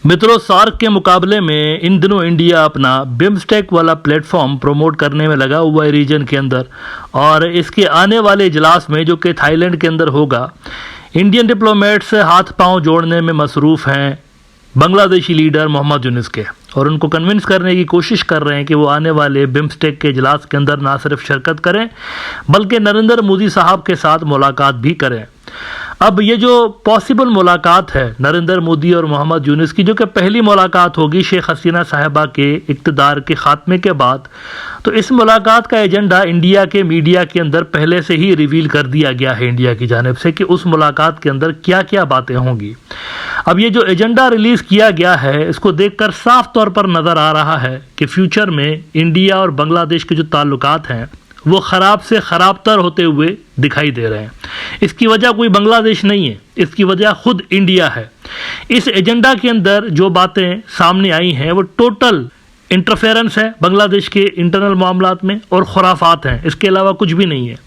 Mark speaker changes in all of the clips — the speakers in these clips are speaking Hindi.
Speaker 1: मित्रों, सार्क के मुकाबले में इन दिनों इंडिया अपना बिम्स्टेक वाला प्लेटफॉर्म प्रमोट करने में लगा हुआ है रीजन के अंदर। और इसके आने वाले इजलास में जो कि थाईलैंड के अंदर होगा, इंडियन डिप्लोमेट्स हाथ पांव जोड़ने में मसरूफ़ हैं बांग्लादेशी लीडर मोहम्मद यूनुस के, और उनको कन्विंस करने की कोशिश कर रहे हैं कि वो आने वाले बिम्स्टेक के इजलास के अंदर ना सिर्फ शिरकत करें बल्कि नरेंद्र मोदी साहब के साथ मुलाकात भी करें। अब ये जो पॉसिबल मुलाकात है नरेंद्र मोदी और मोहम्मद यूनुस की, जो कि पहली मुलाकात होगी शेख हसीना साहिबा के इक़्तिदार के ख़ात्मे के बाद, तो इस मुलाकात का एजेंडा इंडिया के मीडिया के अंदर पहले से ही रिवील कर दिया गया है इंडिया की जानिब से कि उस मुलाकात के अंदर क्या क्या बातें होंगी। अब ये जो एजेंडा रिलीज़ किया गया है, इसको देखकर साफ तौर पर नज़र आ रहा है कि फ्यूचर में इंडिया और बांग्लादेश के जो ताल्लुकात हैं वो ख़राब से ख़राब तर होते हुए दिखाई दे रहे हैं। इसकी वजह कोई बांग्लादेश नहीं है, इसकी वजह खुद इंडिया है। इस एजेंडा के अंदर जो बातें सामने आई हैं वो टोटल इंटरफेरेंस है बांग्लादेश के इंटरनल मामलात में और खुराफात हैं, इसके अलावा कुछ भी नहीं है।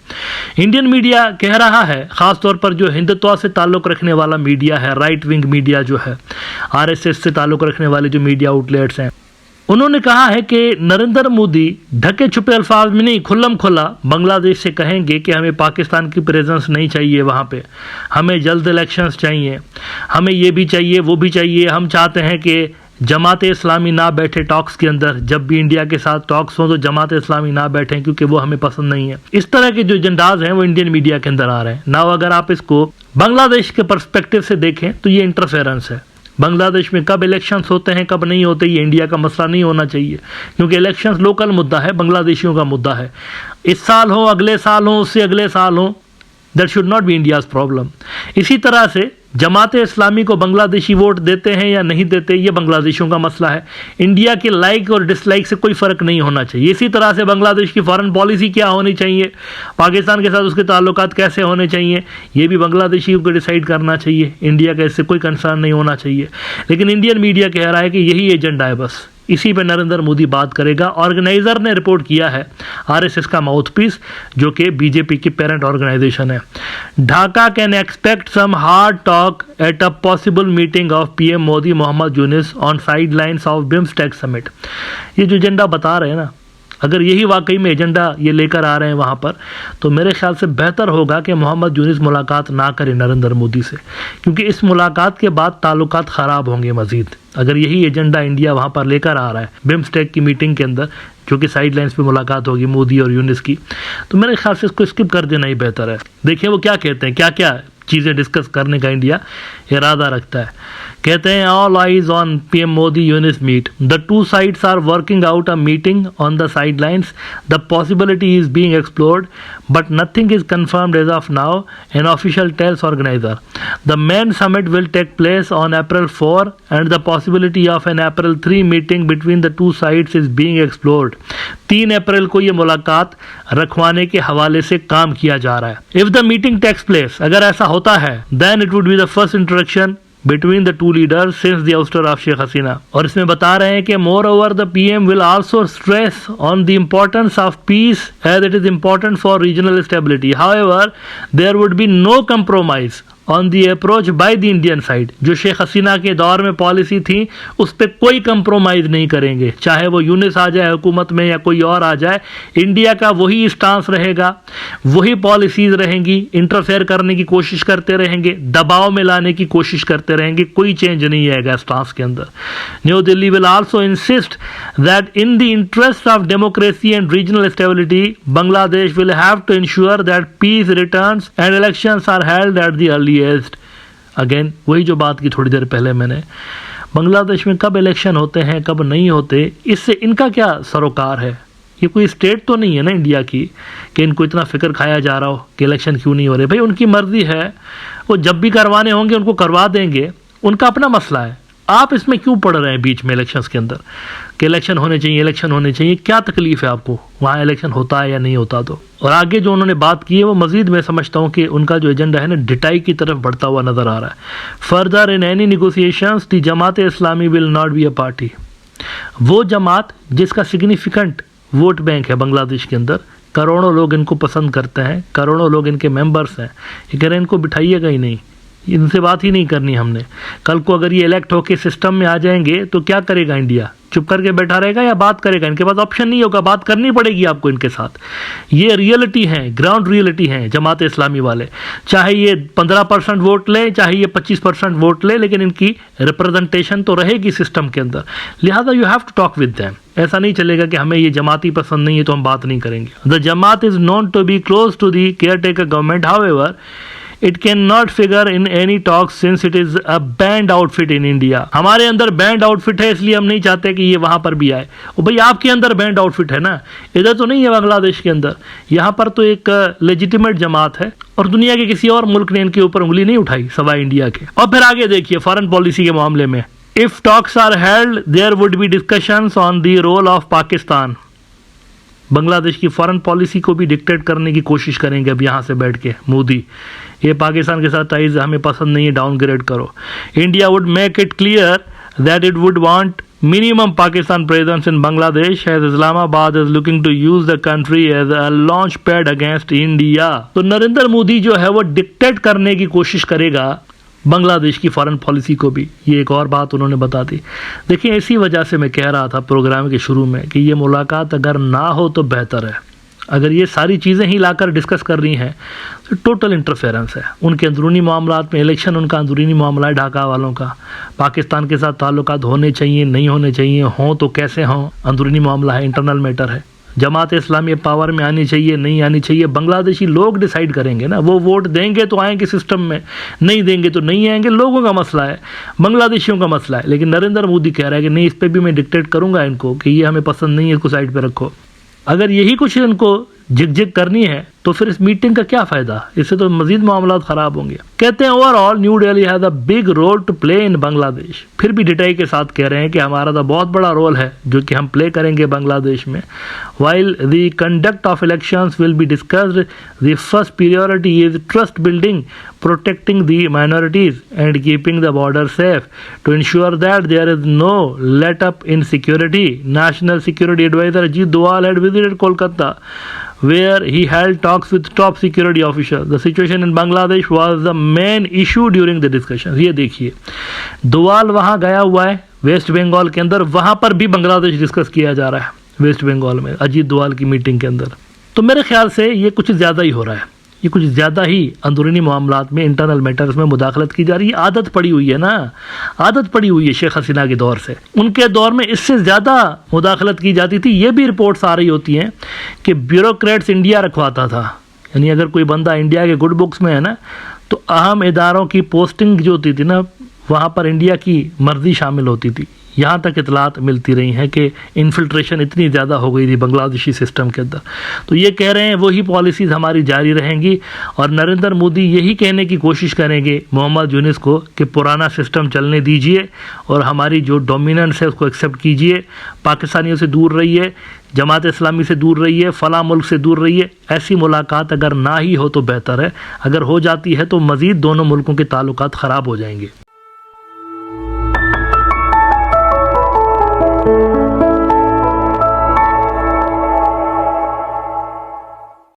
Speaker 1: इंडियन मीडिया कह रहा है, ख़ास तौर पर जो हिंदुत्व से ताल्लुक़ रखने वाला मीडिया है, राइट विंग मीडिया जो है, आरएसएस से ताल्लुक़ रखने वाले जो मीडिया आउटलेट्स हैं, उन्होंने कहा है कि नरेंद्र मोदी ढके छुपे अल्फाज में नहीं, खुल्लम खुला बांग्लादेश से कहेंगे कि हमें पाकिस्तान की प्रेजेंस नहीं चाहिए वहाँ पे, हमें जल्द इलेक्शंस चाहिए, हमें ये भी चाहिए वो भी चाहिए, हम चाहते हैं कि जमात इस्लामी ना बैठे टॉक्स के अंदर, जब भी इंडिया के साथ टॉक्स हो तो जमात इस्लामी ना बैठें क्योंकि वो हमें पसंद नहीं है। इस तरह के जो एजेंडाज हैं वो इंडियन मीडिया के अंदर आ रहे हैं ना। अगर आप इसको बांग्लादेश के पर्सपेक्टिव से देखें तो ये इंटरफेरेंस है। बांग्लादेश में कब इलेक्शंस होते हैं कब नहीं होते ये इंडिया का मसला नहीं होना चाहिए, क्योंकि इलेक्शंस लोकल मुद्दा है, बांग्लादेशियों का मुद्दा है। इस साल हो, अगले साल हो, उससे अगले साल हो, that should not be India's problem. इसी तरह से जमात इस्लामी को बांग्लादेशी वोट देते हैं या नहीं देते ये बांग्लादेशियों का मसला है। इंडिया के लाइक और डिसलाइक से कोई फ़र्क नहीं होना चाहिए। इसी तरह से बांग्लादेश की फॉरेन पॉलिसी क्या होनी चाहिए, पाकिस्तान के साथ उसके ताल्लुकात कैसे होने चाहिए, ये भी बांग्लादेशियों को डिसाइड करना चाहिए। इंडिया का इससे कोई कंसर्न नहीं होना चाहिए। लेकिन इंडियन मीडिया कह रहा है कि यही एजेंडा है, बस इसी पे नरेंद्र मोदी बात करेगा। ऑर्गेनाइज़र ने रिपोर्ट किया है, आरएसएस का माउथपीस जो कि बीजेपी की पेरेंट ऑर्गेनाइजेशन है। Dhaka can expect some hard talk at a possible meeting of PM Modi Muhammad Yunus on sidelines of BIMSTEC summit. ये जो एजेंडा बता रहे हैं ना, अगर यही वाकई में एजेंडा ये लेकर आ रहे हैं वहाँ पर, तो मेरे ख्याल से बेहतर होगा कि मोहम्मद यूनुस मुलाकात ना करें नरेंद्र मोदी से, क्योंकि इस मुलाकात के बाद ताल्लुकात ख़राब होंगे मज़ीद। अगर यही एजेंडा इंडिया वहाँ पर लेकर आ रहा है बिम्स्टेक की मीटिंग के अंदर, जो कि साइड लाइन्स पर मुलाकात होगी मोदी और यूनुस की, तो मेरे ख्याल से इसको स्किप कर देना ही बेहतर है। देखिए वो क्या कहते हैं, क्या क्या चीज़ें डिस्कस करने का इंडिया इरादा रखता है। कहते हैं all eyes on PM Modi Yunus meet, the two sides are working out a meeting on the sidelines, the possibility is being explored but nothing is confirmed as of now, an official tells organiser. The main summit will take place on April 4 and the possibility of an April 3 meeting between the two sides is being explored. 3 अप्रैल को ये मुलाकात रखवाने के हवाले से काम किया जा रहा है। If the meeting takes place, अगर ऐसा होता है, then it would be the first introduction between the two leaders since the ouster of Sheikh Hasina। और इसमें बता रहे हैं कि moreover the PM will also stress on the importance of peace as it is important for regional stability। However, there would be no compromise on the approach by the Indian side। जो शेख हसीना के दौर में पॉलिसी थी उस पर कोई कंप्रोमाइज़ नहीं करेंगे, चाहे वो यूनुस आ जाए हुकूमत में या कोई और आ जाए, इंडिया का वही स्टांस रहेगा, वही पॉलिसीज़ रहेंगी, इंटरफेयर करने की कोशिश करते रहेंगे, दबाव में लाने की कोशिश करते रहेंगे, कोई चेंज नहीं आएगा स्टांस के अंदर। New Delhi will also insist that in the interest of democracy and regional stability Bangladesh will have to ensure that peace returns and elections are held at the early. Again वही जो बात की थोड़ी देर पहले मैंने, बांग्लादेश में कब इलेक्शन होते हैं कब नहीं होते, इससे इनका क्या सरोकार है। ये कोई स्टेट तो नहीं है ना इंडिया की कि इनको इतना फिक्र खाया जा रहा हो कि इलेक्शन क्यों नहीं हो रहे। भाई उनकी मर्जी है, वो जब भी करवाने होंगे उनको करवा देंगे, उनका अपना मसला है। आप इसमें क्यों पड़ रहे हैं बीच में इलेक्शंस के अंदर कि इलेक्शन होने चाहिए, इलेक्शन होने चाहिए? क्या तकलीफ है आपको वहाँ इलेक्शन होता है या नहीं होता तो? और आगे जो उन्होंने बात की है वो मजीद मैं समझता हूँ कि उनका जो एजेंडा है ना डिटाई की तरफ बढ़ता हुआ नज़र आ रहा है। Further in any negotiations the Jamaat Islami will not be a party. वो जमात जिसका सिग्निफिकेंट वोट बैंक है बांग्लादेश के अंदर, करोड़ों लोग इनको पसंद करते हैं, करोड़ों लोग इनके मेंबर्स हैं, ये कह रहे हैं इनको बिठाइएगा ही नहीं, इनसे बात ही नहीं करनी हमने। कल को अगर ये इलेक्ट होके सिस्टम में आ जाएंगे तो क्या करेगा इंडिया? चुप करके बैठा रहेगा या बात करेगा? इनके पास ऑप्शन नहीं होगा, बात करनी पड़ेगी आपको इनके साथ। ये रियलिटी है, ग्राउंड रियलिटी है जमात इस्लामी वाले। चाहे ये 15% वोट ले, चाहे ये 25% वोट ले, लेकिन इनकी रिप्रेजेंटेशन तो रहेगी सिस्टम के अंदर। लिहाजा you have to talk with them. ऐसा नहीं चलेगा कि हमें ये जमाती पसंद नहीं है तो हम बात नहीं करेंगे। The Jamaat is known to be close to the caretaker government, however it cannot figure in any talks since it is a banned outfit in India। हमारे अंदर बैंड आउटफिट है, इसलिए हम नहीं चाहते कि ये वहां पर भी आए। और भाई आपके अंदर बैंड आउटफिट है ना, इधर तो नहीं है बांग्लादेश के अंदर। यहाँ पर तो एक लेजिटिमेट जमात है और दुनिया के किसी और मुल्क ने इनके ऊपर उंगली नहीं उठाई सवाए इंडिया के। और फिर आगे देखिए फॉरेन पॉलिसी के मामले में, if talks are held there would be discussions on the role of Pakistan. Bangladesh की फॉरेन पॉलिसी को भी डिक्टेट करने की कोशिश करेंगे अब यहाँ से बैठ के मोदी। ये पाकिस्तान के साथ टाइज हमें पसंद नहीं है, डाउनग्रेड करो। India would make it clear that it would want minimum Pakistan presence in Bangladesh as Islamabad is looking to use the country as a launch pad against India। तो नरेंद्र मोदी जो है वो डिक्टेट करने की कोशिश करेगा बांग्लादेश की फॉरेन पॉलिसी को भी। ये एक और बात उन्होंने बता दी। देखिए इसी वजह से मैं कह रहा था प्रोग्राम के शुरू में कि ये मुलाकात अगर ना हो तो बेहतर है। अगर ये सारी चीज़ें ही लाकर डिस्कस कर रही हैं तो टोटल इंटरफेरेंस है उनके अंदरूनी मामलात में। इलेक्शन उनका अंदरूनी मामला है ढाका वालों का। पाकिस्तान के साथ ताल्लुकात होने चाहिए, नहीं होने चाहिए, हों तो कैसे हों, अंदरूनी मामला है, इंटरनल मैटर है। जमात इस्लामी पावर में आनी चाहिए, नहीं आनी चाहिए, बांग्लादेशी लोग डिसाइड करेंगे ना। वो वोट देंगे तो आएंगे सिस्टम में, नहीं देंगे तो नहीं आएंगे। लोगों का मसला है, बांग्लादेशियों का मसला है। लेकिन नरेंद्र मोदी कह रहा है कि नहीं, इस पर भी मैं डिक्टेट करूंगा इनको कि ये हमें पसंद नहीं है, इसको साइड पे रखो। अगर यही कुछ इनको झिकझिक करनी है तो फिर इस मीटिंग का क्या फायदा? इससे तो मजीद मामला खराब होंगे। कहते हैं overall new Delhi has a big role to play in Bangladesh. फिर भी डिटेल के साथ कह रहे हैं कि हमारा तो बहुत बड़ा रोल है जो कि हम प्ले करेंगे बांग्लादेश में। While the conduct of elections will be discussed, the first priority is trust building, protecting the minorities and keeping the border safe to ensure that there is no let up in security. National Security Advisor Ajit Doval had visited Kolkata where he held talks with top security officials. The situation in Bangladesh was the main issue during the discussions। ये देखिए दोवाल वहाँ गया हुआ है वेस्ट बंगाल के अंदर, वहाँ पर भी बांग्लादेश डिस्कस किया जा रहा है वेस्ट बंगाल में अजीत दोवाल की मीटिंग के अंदर। तो मेरे ख्याल से ये कुछ ज़्यादा ही हो रहा है, ये कुछ ज़्यादा ही अंदरूनी मामलात में, इंटरनल मैटर्स में मुदाखलत की जा रही है। आदत पड़ी हुई है ना, आदत पड़ी हुई है शेख हसीना के दौर से। उनके दौर में इससे ज़्यादा मुदाखलत की जाती थी। ये भी रिपोर्ट्स आ रही होती हैं कि ब्यूरोक्रेट्स इंडिया रखवाता था। यानी अगर कोई बंदा इंडिया के गुड बुक्स में है ना तो अहम इदारों की पोस्टिंग जो होती थी ना वहाँ पर इंडिया की मर्जी शामिल होती थी। यहाँ तक इतलात मिलती रही हैं कि इन्फिल्ट्रेशन इतनी ज़्यादा हो गई थी बांग्लादेशी सिस्टम के अंदर। तो ये कह रहे हैं वही पॉलिसीज़ हमारी जारी रहेंगी और नरेंद्र मोदी यही कहने की कोशिश करेंगे मोहम्मद यूनिस को कि पुराना सिस्टम चलने दीजिए और हमारी जो डोमिनेंस है उसको एक्सेप्ट कीजिए, पाकिस्तानियों से दूर रहिए, जमात इस्लामी से दूर रहिए, फला मुल्क से दूर रहिए। ऐसी मुलाकात अगर ना ही हो तो बेहतर है। अगर हो जाती है तो मज़ीद दोनों मुल्कों के ताल्लुकात ख़राब हो जाएंगे।